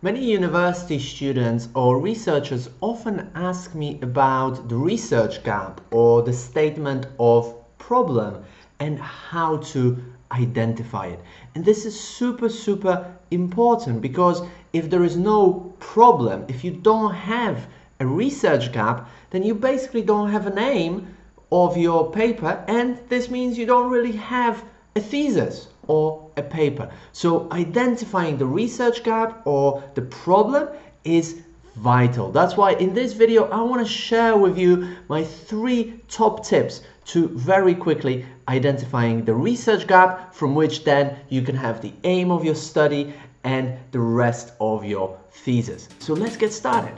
Many university students or researchers often ask me about the research gap or the statement of problem and how to identify it. And this is super important because if there is no problem, if you don't have a research gap, then you basically don't have an aim of your paper, and this means you don't really have a thesis or a paper. So identifying the research gap or the problem is vital. That's why in this video I want to share with you my 3 top tips to very quickly identifying the research gap, from which then you can have the aim of your study and the rest of your thesis. So let's get started.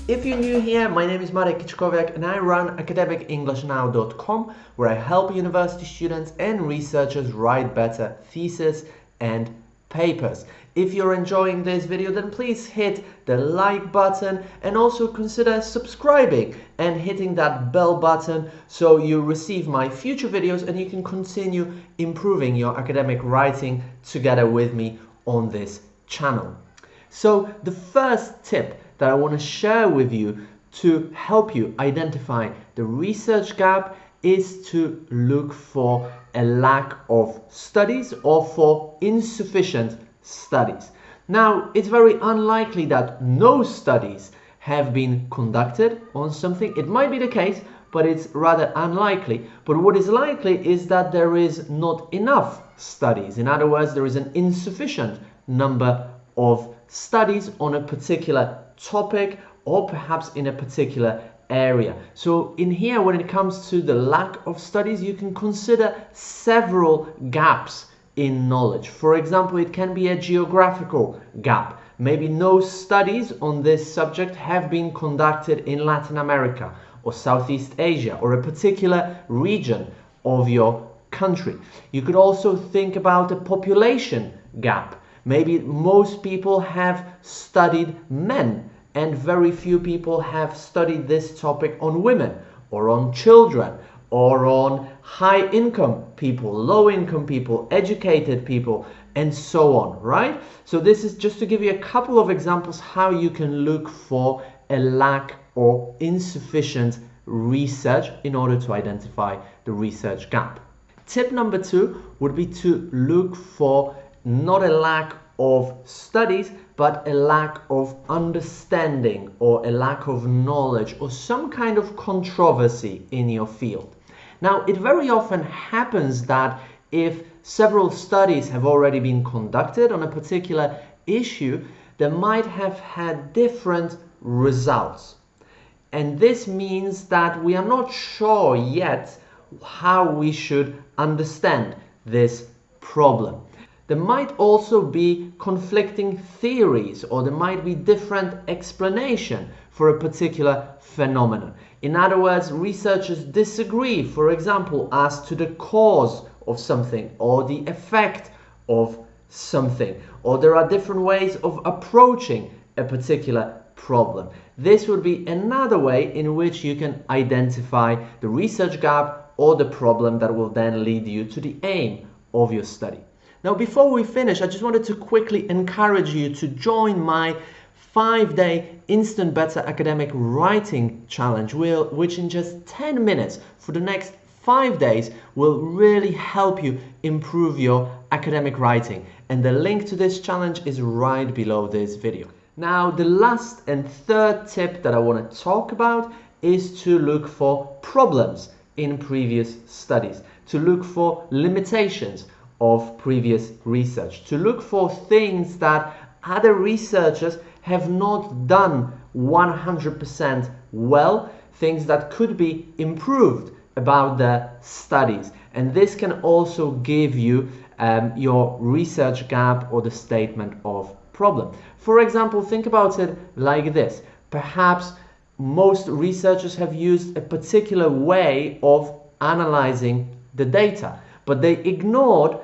If you're new here, my name is Marek Kiczkowiak and I run academicenglishnow.com, where I help university students and researchers write better theses and papers. If you're enjoying this video, then please hit the like button and also consider subscribing and hitting that bell button so you receive my future videos and you can continue improving your academic writing together with me on this channel. So the first tip that I want to share with you to help you identify the research gap is to look for a lack of studies or for insufficient studies. Now, it's very unlikely that no studies have been conducted on something. It might be the case, but it's rather unlikely. But what is likely is that there is not enough studies. In other words, there is an insufficient number of studies on a particular topic or perhaps in a particular area. So in here, when it comes to the lack of studies, you can consider several gaps in knowledge. For example, it can be a geographical gap. Maybe no studies on this subject have been conducted in Latin America or Southeast Asia or a particular region of your country. You could also think about a population gap. Maybe most people have studied men and very few people have studied this topic on women or on children or on high income people, low income people, educated people, and so on, right? So this is just to give you a couple of examples how you can look for a lack or insufficient research in order to identify the research gap. Tip number 2 would be to look for not a lack of studies, but a lack of understanding or a lack of knowledge or some kind of controversy in your field. Now, it very often happens that if several studies have already been conducted on a particular issue, they might have had different results. And this means that we are not sure yet how we should understand this problem. There might also be conflicting theories, or there might be different explanation for a particular phenomenon. In other words, researchers disagree, for example, as to the cause of something or the effect of something, or there are different ways of approaching a particular problem. This would be another way in which you can identify the research gap or the problem that will then lead you to the aim of your study. Now, before we finish, I just wanted to quickly encourage you to join my 5-day Instant Better Academic Writing Challenge, which in just 10 minutes for the next 5 days will really help you improve your academic writing. And the link to this challenge is right below this video. Now, the last and third tip that I want to talk about is to look for problems in previous studies, to look for limitations of previous research, to look for things that other researchers have not done 100% well, things that could be improved about the studies. And this can also give you your research gap or the statement of problem. For example, think about it like this. Perhaps most researchers have used a particular way of analyzing the data, but they ignored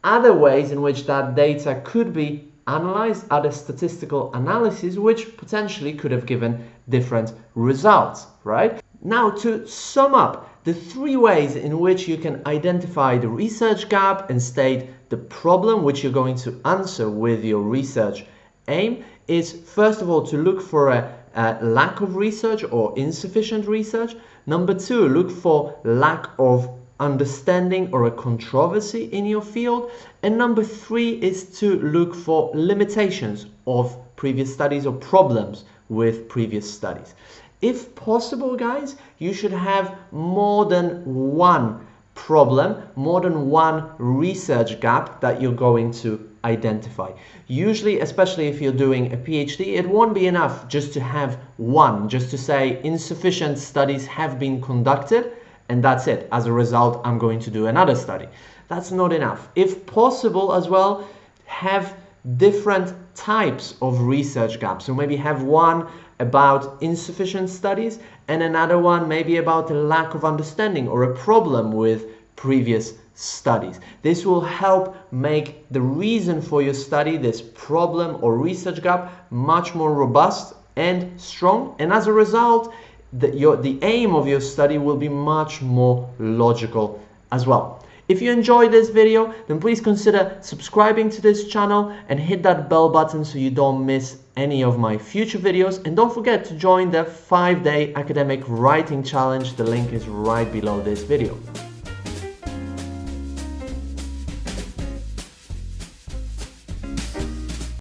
other ways in which that data could be analyzed, other statistical analyses, which potentially could have given different results, right? Now, to sum up the three ways in which you can identify the research gap and state the problem which you're going to answer with your research aim is, first of all, to look for a lack of research or insufficient research. Number two, look for lack of understanding or a controversy in your field. And number three is to look for limitations of previous studies or problems with previous studies. If possible, guys, you should have more than one problem, more than one research gap that you're going to identify. Usually, especially if you're doing a PhD, it won't be enough just to have one, just to say insufficient studies have been conducted and that's it. As a result, I'm going to do another study. That's not enough. If possible as well, have different types of research gaps. So maybe have one about insufficient studies and another one maybe about a lack of understanding or a problem with previous studies. This will help make the reason for your study, this problem or research gap, much more robust and strong, and as a result the aim of your study will be much more logical as well. If you enjoyed this video, then please consider subscribing to this channel and hit that bell button so you don't miss any of my future videos. And don't forget to join the 5-day academic writing challenge. The link is right below this video.